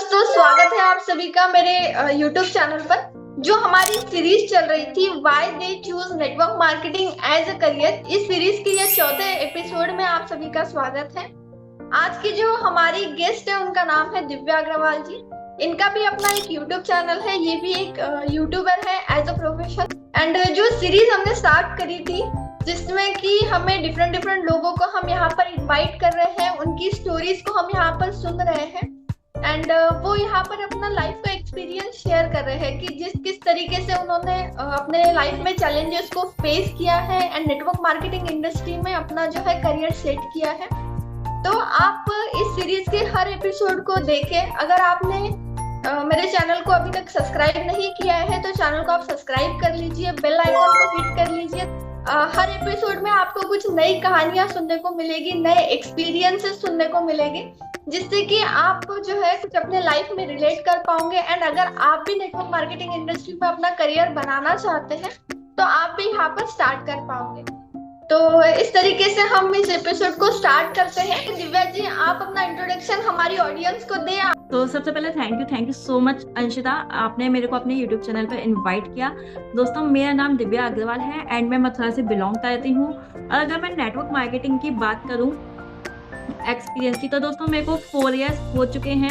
दोस्तों, स्वागत है आप सभी का मेरे YouTube चैनल पर। जो हमारी सीरीज चल रही थी why they choose network marketing as a career, इस सीरीज के ये चौथे एपिसोड में आप सभी का स्वागत है। आज की जो हमारी गेस्ट है उनका नाम है दिव्या अग्रवाल जी। इनका भी अपना एक YouTube चैनल है, ये भी एक यूट्यूबर है एज अ प्रोफेशन। एंड जो सीरीज हमने स्टार्ट करी थी जिसमें कि हमें डिफरेंट डिफरेंट लोगों को हम यहाँ पर इनवाइट कर रहे हैं, उनकी स्टोरीज को हम यहाँ पर सुन रहे हैं। एंड वो यहाँ पर अपना लाइफ का एक्सपीरियंस शेयर कर रहे हैं कि किस तरीके से उन्होंने अपने लाइफ में चैलेंजेस को फेस किया है एंड नेटवर्क मार्केटिंग इंडस्ट्री में अपना जो है करियर सेट किया है। तो आप इस सीरीज के हर एपिसोड को देखें। अगर आपने मेरे चैनल को अभी तक सब्सक्राइब नहीं किया है तो चैनल को आप सब्सक्राइब कर लीजिए, बेल आइकन को हिट कर लीजिए। हर एपिसोड में आपको कुछ नई कहानियां सुनने को मिलेगी, नए एक्सपीरियंसेस सुनने को मिलेंगे, जिससे कि आप जो है कुछ अपने लाइफ में रिलेट कर पाओगे। एंड अगर आप भी नेटवर्क मार्केटिंग इंडस्ट्री में अपना करियर बनाना चाहते हैं तो आप भी यहाँ पर स्टार्ट कर पाओगे। तो इस तरीके से हम इस एपिसोड को स्टार्ट करते हैं। दिव्या जी, आप अपना इंट्रोडक्शन हमारी ऑडियंस को दें। तो सबसे पहले thank you so much Anshita, आपने मेरे को अपने YouTube चैनल पर इनवाइट किया। दोस्तों, मेरा नाम दिव्या अग्रवाल है एंड मैं मथुरा से बिलोंग करती हूँ। और अगर मैं नेटवर्क मार्केटिंग की बात करूँ एक्सपीरियंस की, तो दोस्तों मेरे को 4 इयर्स हो चुके हैं।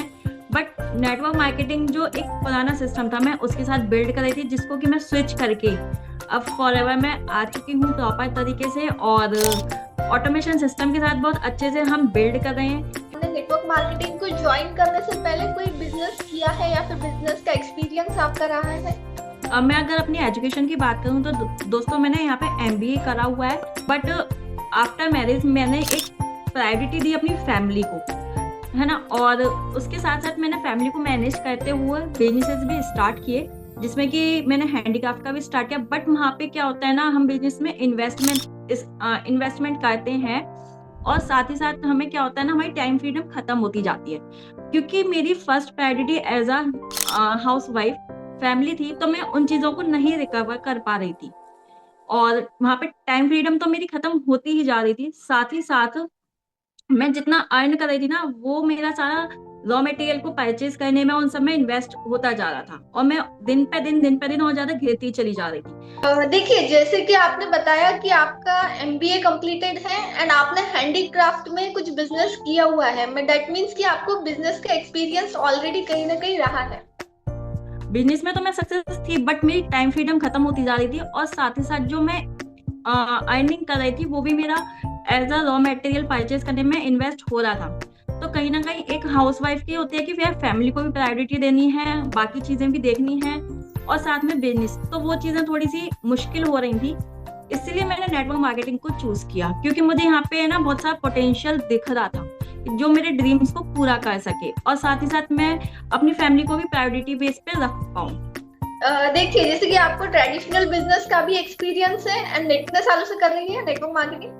बट नेटवर्क मार्केटिंग जो एक पुराना सिस्टम था, मैं उसके साथ बिल्ड कर रही थी, जिसको कि मैं स्विच करके अब फॉरएवर मैं आ चुकी हूँ प्रॉपर तरीके से। और ऑटोमेशन सिस्टम के साथ बहुत अच्छे से हम बिल्ड कर रहे हैं। नेटवर्क मार्केटिंग को ज्वाइन करने से पहले कोई बिजनेस किया है या फिर बिजनेस का एक्सपीरियंस आपका रहा है? अब मैं अगर अपनी एजुकेशन की बात करूँ तो दोस्तों मैंने यहाँ पे MBA करा हुआ है। बट आफ्टर मैरिज मैंने एक प्रायोरिटी दी अपनी फैमिली को, है ना। और उसके साथ साथ मैंने फैमिली को मैनेज करते हुए बिजनेसेस भी स्टार्ट किए, जिसमें कि मैंने हैंडीक्राफ्ट का भी स्टार्ट किया। बट वहाँ पे क्या होता है ना, हम बिजनेस में इन्वेस्टमेंट करते हैं और साथ ही साथ हमें क्या होता है ना, हमारी टाइम फ्रीडम खत्म होती जाती है। क्योंकि मेरी first priority as a housewife family थी, तो मैं उन चीज़ों को नहीं रिकवर कर पा रही थी और वहाँ पे टाइम फ्रीडम तो मेरी खत्म होती ही जा रही थी। साथ ही साथ मैं जितना अर्न कर रही थी ना, वो मेरा सारा रॉ मटेरियल को परचेज करने में, उन सब में इन्वेस्ट होता जा रहा था और मैं दिन पे दिन और ज्यादा घिरती चली जा रही थी। देखिए, जैसे कि आपने बताया कि आपका MBA कंप्लीटेड है एंड आपने हैंडीक्राफ्ट में कुछ बिजनेस किया हुआ है, मैं दैट मीन्स कि आपको बिजनेस का एक्सपीरियंस ऑलरेडी कहीं ना कहीं रहा है। बिजनेस में तो मैं सक्सेस थी, बट मेरी टाइम फ्रीडम खत्म होती जा रही थी और साथ ही साथ जो मैं अर्निंग कर रही थी वो भी मेरा as a raw material purchase करने में इन्वेस्ट हो रहा था। तो कहीं ना कहीं एक हाउसवाइफ की होती है कि फिर फैमिली को भी प्रायोरिटी देनी है, बाकी चीजें भी देखनी है और साथ में बिजनेस, तो वो चीजें थोड़ी सी मुश्किल हो रही थी। इसलिए मैंने नेटवर्क मार्केटिंग को चूज किया, क्योंकि मुझे यहाँ पे ना बहुत सारा पोटेंशियल दिख रहा था जो मेरे ड्रीम्स को पूरा कर सके और साथ ही साथ मैं अपनी फैमिली को भी प्रायोरिटी बेस पे रख पाऊँ। देखिए, जैसे कि आपको ट्रेडिशनल बिजनेस का भी एक्सपीरियंस है एंड कितने सालों से कर रही है नेटवर्क मार्केटिंग?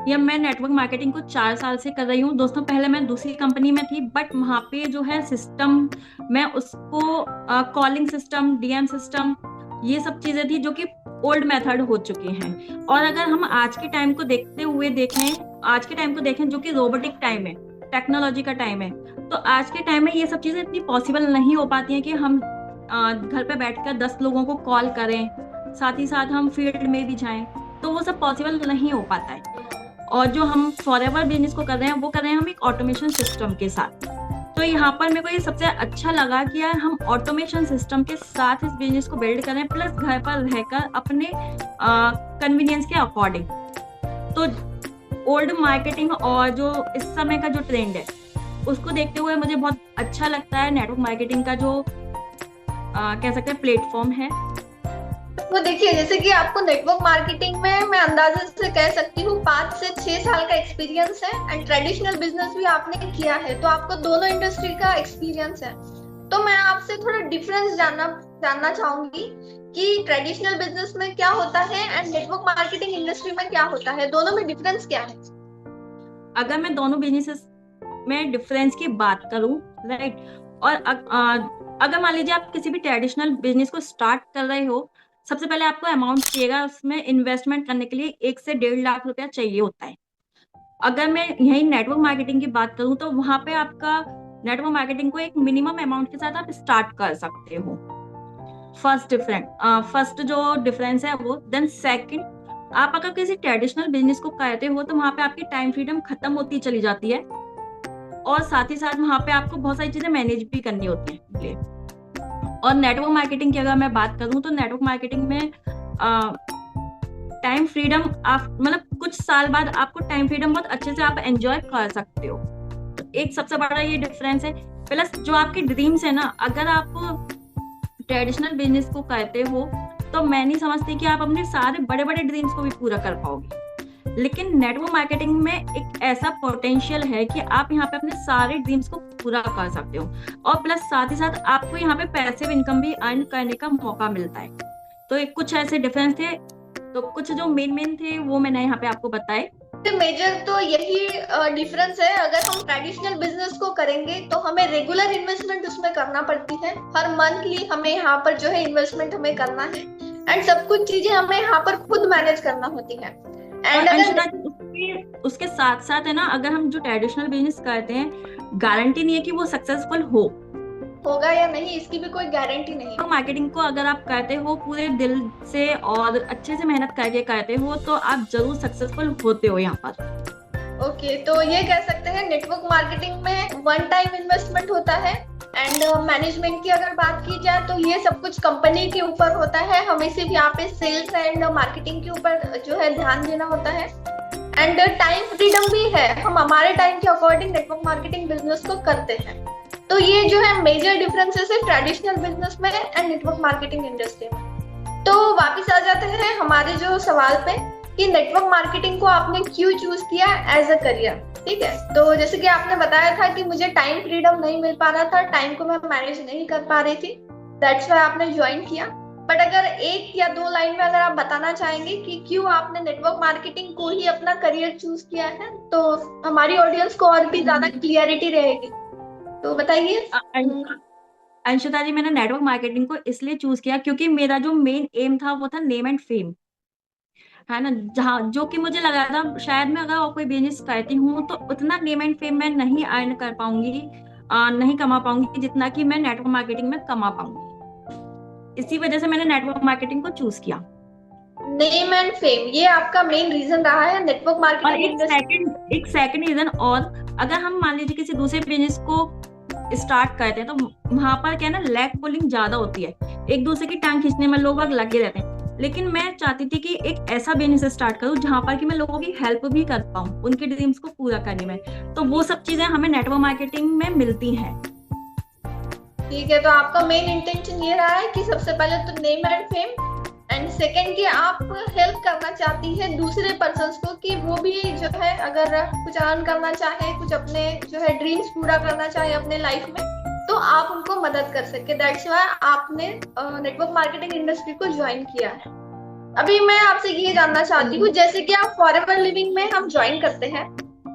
या मैं नेटवर्क मार्केटिंग को 4 साल से कर रही हूँ। दोस्तों, पहले मैं दूसरी कंपनी में थी, बट वहाँ पे जो है सिस्टम, मैं उसको कॉलिंग सिस्टम, DM सिस्टम, ये सब चीजें थी जो कि ओल्ड मेथड हो चुके हैं। और अगर हम आज के टाइम को देखें जो कि रोबोटिक टाइम है, टेक्नोलॉजी का टाइम है, तो आज के टाइम में ये सब चीजें इतनी पॉसिबल नहीं हो पाती हैं कि हम घर पे बैठकर 10 लोगों को कॉल करें, साथ ही साथ हम फील्ड में भी जाएं, तो वो सब पॉसिबल नहीं हो पाता है। और जो हम फॉरएवर बिजनेस को कर रहे हैं वो कर रहे हैं हम एक ऑटोमेशन सिस्टम के साथ। तो यहाँ पर मेरे को ये सबसे अच्छा लगा कि यार हम ऑटोमेशन सिस्टम के साथ इस बिजनेस को बिल्ड करें, प्लस घर पर रहकर अपने कन्वीनियंस के अकॉर्डिंग। तो ओल्ड मार्केटिंग और जो इस समय का जो ट्रेंड है उसको देखते हुए मुझे बहुत अच्छा लगता है नेटवर्क मार्केटिंग का जो कह सकते हैं प्लेटफॉर्म है। तो देखिए, जैसे कि आपको नेटवर्क मार्केटिंग में मैं अंदाजे से कह सकती हूँ 5 से 6 साल का एक्सपीरियंस है एंड ट्रेडिशनल बिजनेस भी आपने किया है, तो आपको दोनों इंडस्ट्री का एक्सपीरियंस है। तो मैं आपसे थोड़ा डिफरेंस जानना चाहूंगी कि ट्रेडिशनल बिजनेस में क्या होता है एंड नेटवर्क मार्केटिंग इंडस्ट्री में क्या होता है, दोनों में डिफरेंस क्या है? अगर मैं दोनों बिजनेसेस में डिफरेंस की बात करूं, राइट, और अगर मान लीजिए आप किसी भी ट्रेडिशनल बिजनेस को स्टार्ट कर रहे हो, सबसे पहले आपको अमाउंट चाहिएगा, उसमें इन्वेस्टमेंट करने के लिए 1 से 1.5 लाख रुपया चाहिए होता है। अगर मैं यही नेटवर्क मार्केटिंग की बात करूं तो वहां पे आपका नेटवर्क मार्केटिंग को एक मिनिमम अमाउंट के साथ आप स्टार्ट कर सकते हो। फर्स्ट जो डिफरेंस है वो। देन सेकंड, आप अगर किसी ट्रेडिशनल बिजनेस को करते हो तो वहां पे आपकी टाइम फ्रीडम खत्म होती चली जाती है, और साथ ही साथ वहां पे आपको बहुत सारी चीजें मैनेज भी करनी होती है। और नेटवर्क मार्केटिंग की अगर मैं बात करूं तो नेटवर्क मार्केटिंग में टाइम फ्रीडम आप मतलब कुछ साल बाद आपको टाइम फ्रीडम बहुत अच्छे से आप एंजॉय कर सकते हो। तो एक सबसे बड़ा ये डिफरेंस है। प्लस जो आपके ड्रीम्स है ना, अगर आप ट्रेडिशनल बिजनेस को करते हो तो मैं नहीं समझती कि आप अपने सारे बड़े बड़े ड्रीम्स को भी पूरा कर पाओगे। लेकिन नेटवर्क मार्केटिंग में एक ऐसा पोटेंशियल है कि आप यहाँ पे अपने सारे ड्रीम्स को पूरा कर सकते हो, और प्लस साथ ही साथ आपको यहाँ पे पैसिव इनकम भी अर्न करने का मौका मिलता है। तो एक कुछ ऐसे डिफरेंस थे, तो कुछ जो मेन थे वो मैंने यहाँ पे आपको बताए। मेजर तो यही डिफरेंस है। अगर हम ट्रेडिशनल बिजनेस को करेंगे तो हमें रेगुलर इन्वेस्टमेंट उसमें करना पड़ती है, हर मंथली हमें यहाँ पर जो है इन्वेस्टमेंट हमें करना है, एंड सब कुछ चीजें हमें यहाँ पर खुद मैनेज करना होती है। एंड अगर उसके साथ साथ है ना, अगर हम जो ट्रेडिशनल बिजनेस करते हैं, गारंटी नहीं है कि वो सक्सेसफुल होगा या नहीं, इसकी भी कोई गारंटी नहीं है। तो मार्केटिंग को अगर आप करते हो पूरे दिल से और अच्छे से मेहनत करके करते हो तो आप जरूर सक्सेसफुल होते हो यहाँ पर। ओके, तो ये कह सकते हैं नेटवर्क मार्केटिंग में वन टाइम इन्वेस्टमेंट होता है, एंड मैनेजमेंट की अगर बात की जाए तो ये सब कुछ कंपनी के ऊपर होता है। हमें सिर्फ यहाँ पे सेल्स एंड मार्केटिंग के ऊपर जो है ध्यान देना होता है, एंड टाइम फ्रीडम भी है, हम हमारे टाइम के अकॉर्डिंग नेटवर्क मार्केटिंग बिजनेस को करते हैं। तो ये जो है मेजर डिफरेंसेस है ट्रेडिशनल बिजनेस में एंड नेटवर्क मार्केटिंग इंडस्ट्री में। तो वापस आ जाते हैं हमारे जो सवाल पे कि नेटवर्क मार्केटिंग को आपने क्यों चूज किया एज अ करियर। ठीक है, तो जैसे कि आपने बताया था कि मुझे टाइम फ्रीडम नहीं मिल पा रहा था, टाइम को मैं मैनेज नहीं कर पा रही थी, दैट्स व्हाई आपने ज्वाइन किया। बट अगर एक या दो लाइन में अगर आप बताना चाहेंगे कि क्यों आपने नेटवर्क मार्केटिंग को ही अपना करियर चूज किया है, तो हमारी ऑडियंस को और भी ज्यादा क्लियरिटी रहेगी, तो बताइए। अंशिता जी, मैंने नेटवर्क मार्केटिंग को इसलिए चूज किया क्योंकि मेरा जो मेन एम था वो था नेम एंड फेम, है ना। जहाँ जो कि मुझे लगा था शायद मैं अगर कोई बिजनेस करती हूँ तो उतना नेम एंड फेम मैं नहीं अर्न कर पाऊंगी, नहीं कमा पाऊंगी जितना कि मैं नेटवर्क मार्केटिंग में कमा पाऊंगी। इसी वजह से मैंने नेटवर्क मार्केटिंग को चूज किया। नेम एंड फेम ये आपका मेन रीजन रहा है नेटवर्क और मार्केटिंग। एक सेकंड रीजन, और अगर हम मान लीजिए किसी दूसरे बिजनेस को स्टार्ट करते हैं तो वहां पर क्या है ना, लैग पुलिंग ज्यादा होती है, एक दूसरे की टांग खींचने में लोग लगे रहते हैं। लेकिन मैं चाहती थी कि एक ऐसा बिजनेस स्टार्ट करूं जहां पर कि मैं लोगों की हेल्प भी कर पाऊं उनके ड्रीम्स को पूरा करने में। तो वो सब चीजें हमें नेटवर्क मार्केटिंग में मिलती हैं। ठीक है, तो आपका मेन इंटेंशन ये रहा है कि सबसे पहले तो name and fame, and second कि आप हेल्प करना चाहती है दूसरे पर्सन्स को कि वो भी जो है अगर कुछ अर्न करना चाहे, कुछ अपने जो है ड्रीम्स पूरा करना चाहे अपने लाइफ में, तो आप उनको मदद कर सके। दैट्स व्हाई आपने नेटवर्क मार्केटिंग इंडस्ट्री को ज्वाइन किया है। अभी मैं आपसे ये जानना चाहती हूँ, जैसे कि आप फॉरएवर लिविंग में हम ज्वाइन करते हैं,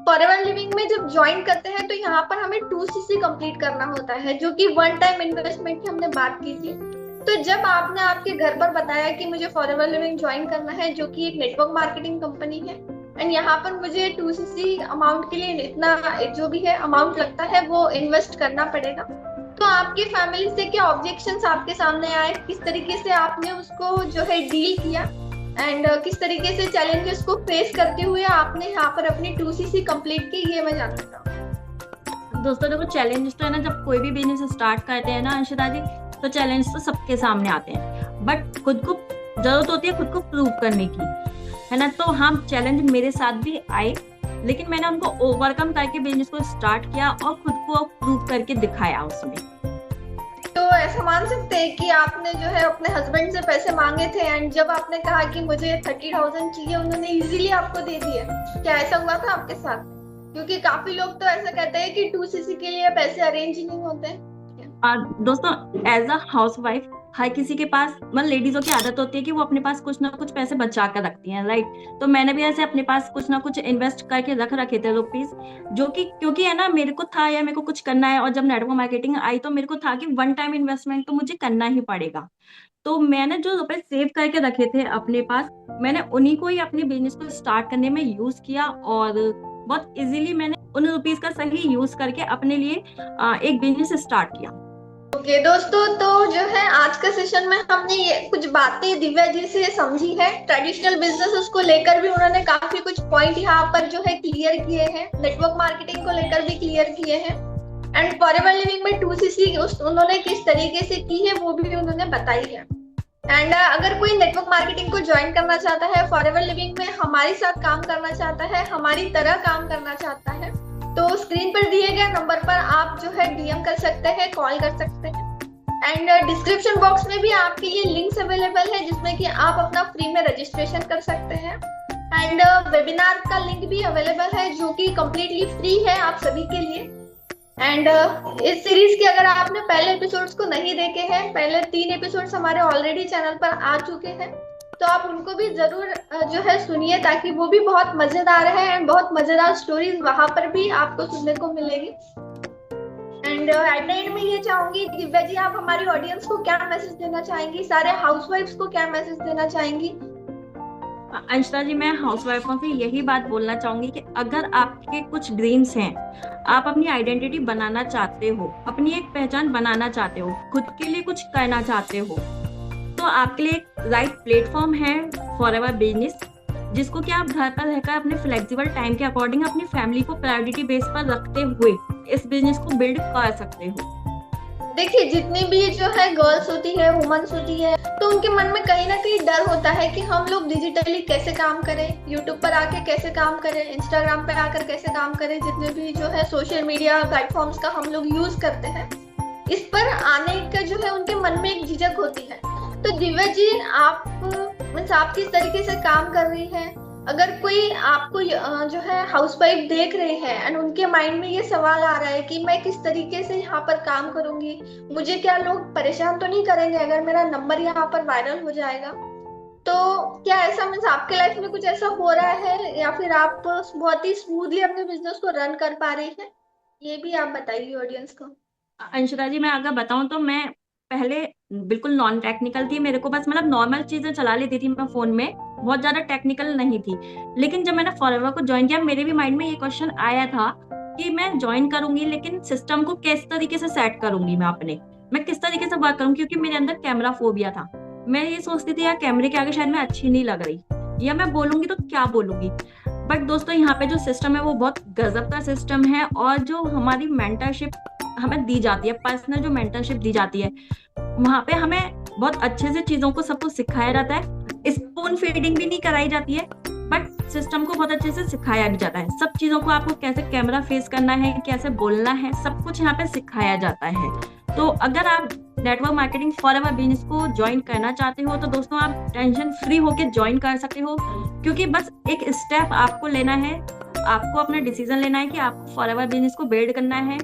फॉरएवर लिविंग में जब ज्वाइन करते हैं तो यहाँ पर हमें 2cc कंप्लीट करना होता है, जो कि वन टाइम इन्वेस्टमेंट की हमने बात की थी। तो जब आपने आपके घर पर बताया कि मुझे फॉरएवर लिविंग ज्वाइन करना है, जो कि एक नेटवर्क मार्केटिंग कंपनी है, एंड यहाँ पर मुझे 2cc अमाउंट के लिए इतना जो भी है अमाउंट लगता है वो इन्वेस्ट करना पड़ेगा, तो आपकी फैमिली से क्या ऑब्जेक्शंस आपके सामने आए, किस तरीके से आपने उसको जो है डील किया, एंड किस तरीके से चैलेंजेस को फेस करते हुए आपने यहाँ पर अपनी 2cc कंप्लीट की, ये मैं जानना चाहूँ। दोस्तों देखो, चैलेंजेस तो है ना, जब कोई भी बिजनेस स्टार्ट करते हैं ना अंशिता जी, तो चैलेंज तो सबके सामने आते हैं, बट खुद को जरूरत होती है खुद को प्रूव करने की, है ना। तो हाँ, चैलेंज मेरे साथ भी आए, लेकिन मैंने उनको ओवरकम करके बिजनेस को स्टार्ट किया और खुद को प्रूव करके दिखाया उसमें। तो ऐसा मान सकते हैं कि आपने जो है अपने हस्बैंड से पैसे मांगे थे, एंड जब आपने कहा कि मुझे 30,000 चाहिए, उन्होंने इजीली आपको दे दिया, क्या ऐसा हुआ था आपके साथ? क्योंकि काफी लोग तो ऐसा कहते हैं कि 2cc के लिए पैसे अरेंज ही नहीं होते। दोस्तों, एज अ हाउस वाइफ हर किसी के पास, मतलब लेडीजों की आदत होती है कि वो अपने पास कुछ ना कुछ पैसे बचा कर रखती हैं, राइट। तो मैंने भी ऐसे अपने पास कुछ ना कुछ इन्वेस्ट करके रख रखे थे रुपीज, जो कि क्योंकि है ना मेरे को था यार मेरे को कुछ करना है, और जब नेटवर्क मार्केटिंग आई तो मेरे को था कि वन टाइम इन्वेस्टमेंट तो मुझे करना ही पड़ेगा। तो मैंने जो रुपए सेव करके रखे थे अपने पास, मैंने उन्हीं को ही अपने बिजनेस को स्टार्ट करने में यूज किया, और बहुत इजीली मैंने उन रुपीज का सही यूज करके अपने लिए एक बिजनेस स्टार्ट किया। ओके दोस्तों, तो जो है आज का सेशन में हमने ये कुछ बातें दिव्या जी से समझी है। ट्रेडिशनल बिजनेस को लेकर भी उन्होंने काफी कुछ पॉइंट यहाँ पर जो है क्लियर किए हैं, नेटवर्क मार्केटिंग को लेकर भी क्लियर किए हैं, एंड फॉरएवर लिविंग में 2CC उन्होंने किस तरीके से की है वो भी उन्होंने बताई है। एंड अगर कोई नेटवर्क मार्केटिंग को ज्वाइन करना चाहता है, फॉरएवर लिविंग में हमारे साथ काम करना चाहता है, हमारी तरह काम करना चाहता है, तो स्क्रीन पर दिए गए नंबर पर आप जो है डीएम कर सकते हैं, कॉल कर सकते हैं। एंड डिस्क्रिप्शन बॉक्स में भी आपके लिए लिंक्स अवेलेबल है जिसमें कि आप अपना फ्री में रजिस्ट्रेशन कर सकते हैं। एंड वेबिनार का लिंक भी अवेलेबल है जो कि कंप्लीटली फ्री है आप सभी के लिए। एंड इस सीरीज के अगर आपने पहले एपिसोड्स को नहीं देखे हैं, पहले 3 एपिसोड्स हमारे ऑलरेडी चैनल पर आ चुके हैं, तो आप उनको भी जरूर जो है सुनिए, ताकि वो भी बहुत मजेदार है एंड बहुत मजेदार स्टोरीज वहां पर भी आपको सुनने को मिलेगी। एंड एट द एंड में ये चाहूंगी दिव्या जी, आप हमारी ऑडियंस को क्या मैसेज देना चाहेंगी, सारे हाउसवाइफ्स को क्या मैसेज देना चाहेंगी? अंशिता जी, मैं हाउसवाइफों से यही बात बोलना चाहूंगी कि अगर आपके कुछ ड्रीम्स हैं, आप अपनी आइडेंटिटी बनाना चाहते हो, अपनी एक पहचान बनाना चाहते हो, खुद के लिए कुछ करना चाहते हो, तो आपके लिए एक राइट प्लेटफॉर्म है फॉरएवर बिजनेस, जिसको कि आप घर पर रहकर अपने फ्लेक्सिबल टाइम के अकॉर्डिंग अपनी फैमिली को प्रायोरिटी बेस पर रखते हुए इस बिजनेस को बिल्ड कर सकते हो। देखिए, जितनी भी जो है गर्ल्स होती है, वुमेन्स होती है, तो उनके मन में कहीं ना कहीं डर होता है कि हम लोग डिजिटली कैसे काम करें, यूट्यूब पर आके कैसे काम करें, इंस्टाग्राम पे आकर कैसे काम करें, जितने भी जो है सोशल मीडिया प्लेटफॉर्म्स का हम लोग यूज करते हैं, इस पर आने का जो है उनके मन में एक झिझक होती है। तो दिव्या जी, आप किस तरीके से काम कर रही है? अगर कोई आपको जो है हाउसवाइफ देख रहे हैं एंड उनके माइंड में ये सवाल आ रहा है कि मैं किस तरीके से यहाँ पर काम करूंगी, मुझे क्या लोग परेशान तो नहीं करेंगे अगर मेरा नंबर यहाँ पर वायरल हो जाएगा, तो क्या ऐसा मीन्स आपके लाइफ में कुछ ऐसा हो रहा है या फिर आप बहुत ही स्मूथली अपने बिजनेस को रन कर पा रही है? ये भी आप बताइए ऑडियंस को। अंशिता जी, मैं अगर बताऊं तो मैं पहले बिल्कुल नॉन टेक्निकल थी, मेरे को बस मतलब नॉर्मल चीजें चला लेती थी मैं फोन में, बहुत ज्यादा टेक्निकल नहीं थी। लेकिन जब मैंने फॉरएवर को ज्वाइन किया, मेरे भी माइंड में ये क्वेश्चन आया था कि मैं ज्वाइन करूंगी लेकिन सिस्टम को किस तरीके से सेट करूंगी, मैं किस तरीके से वर्क करूंगी, क्योंकि मेरे अंदर कैमरा फोबिया था। मैं ये सोचती थी यार कैमरे के आगे शायद मैं अच्छी नहीं लग रही, या मैं बोलूंगी तो क्या बोलूंगी। बट दोस्तों, यहाँ पे जो सिस्टम है वो बहुत गजब का सिस्टम है, और जो हमारी मेंटरशिप हमें दी जाती है, पर्सनल जो मेंटरशिप दी जाती है, वहां पे हमें बहुत अच्छे से चीजों को सबको सिखाया जाता है। स्पून फीडिंग भी नहीं कराई जाती है, बट सिस्टम को बहुत अच्छे से सिखाया भी जाता है। सब चीजों को आपको कैसे कैमरा फेस करना है, कैसे बोलना है, सब कुछ यहाँ पे सिखाया जाता है। तो अगर आप नेटवर्क मार्केटिंग फॉरएवर बिजनेस को ज्वाइन करना चाहते हो तो दोस्तों आप टेंशन फ्री होके ज्वाइन कर सकते हो, क्योंकि बस एक स्टेप आपको लेना है, आपको अपना डिसीजन लेना है कि आपको फॉरएवर बिजनेस को बिल्ड करना है।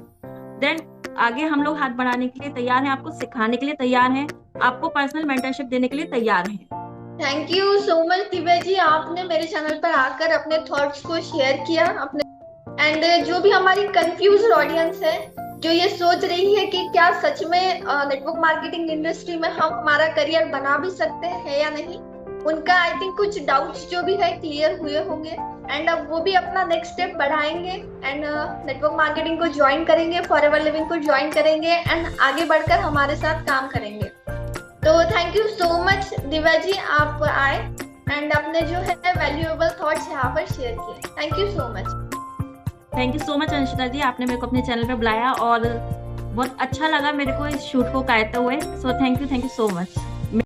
देन आगे हम लोग हाथ बढ़ाने के लिए तैयार हैं, आपको सिखाने के लिए तैयार हैं, आपको पर्सनल मेंटरशिप देने के लिए तैयार हैं। Thank you so much Divya ji, आपने मेरे चैनल पर आकर अपने थॉट्स को शेयर किया अपने, एंड जो भी हमारी कंफ्यूज ऑडियंस है जो ये सोच रही है कि क्या सच में नेटवर्क मार्केटिंग इंडस्ट्री में हम हमारा करियर बना भी सकते हैं या नहीं, उनका आई थिंक कुछ डाउट्स जो भी है क्लियर हुए होंगे, एंड अब वो भी अपना नेक्स्ट स्टेप बढ़ाएंगे एंड नेटवर्क मार्केटिंग को ज्वाइन करेंगे, फॉरएवर लिविंग को ज्वाइन करेंगे एंड आगे बढ़कर हमारे साथ काम करेंगे। तो thank you so much Divya ji, आप आए एंड अपने जो है वैल्यूएबल थॉट्स यहाँ पर शेयर किए। Thank you so much. Thank you so much Anshita ji, आपने मेरे को अपने चैनल पर बुलाया और बहुत अच्छा लगा मेरे को इस शूट को करते हुए। So thank you so much.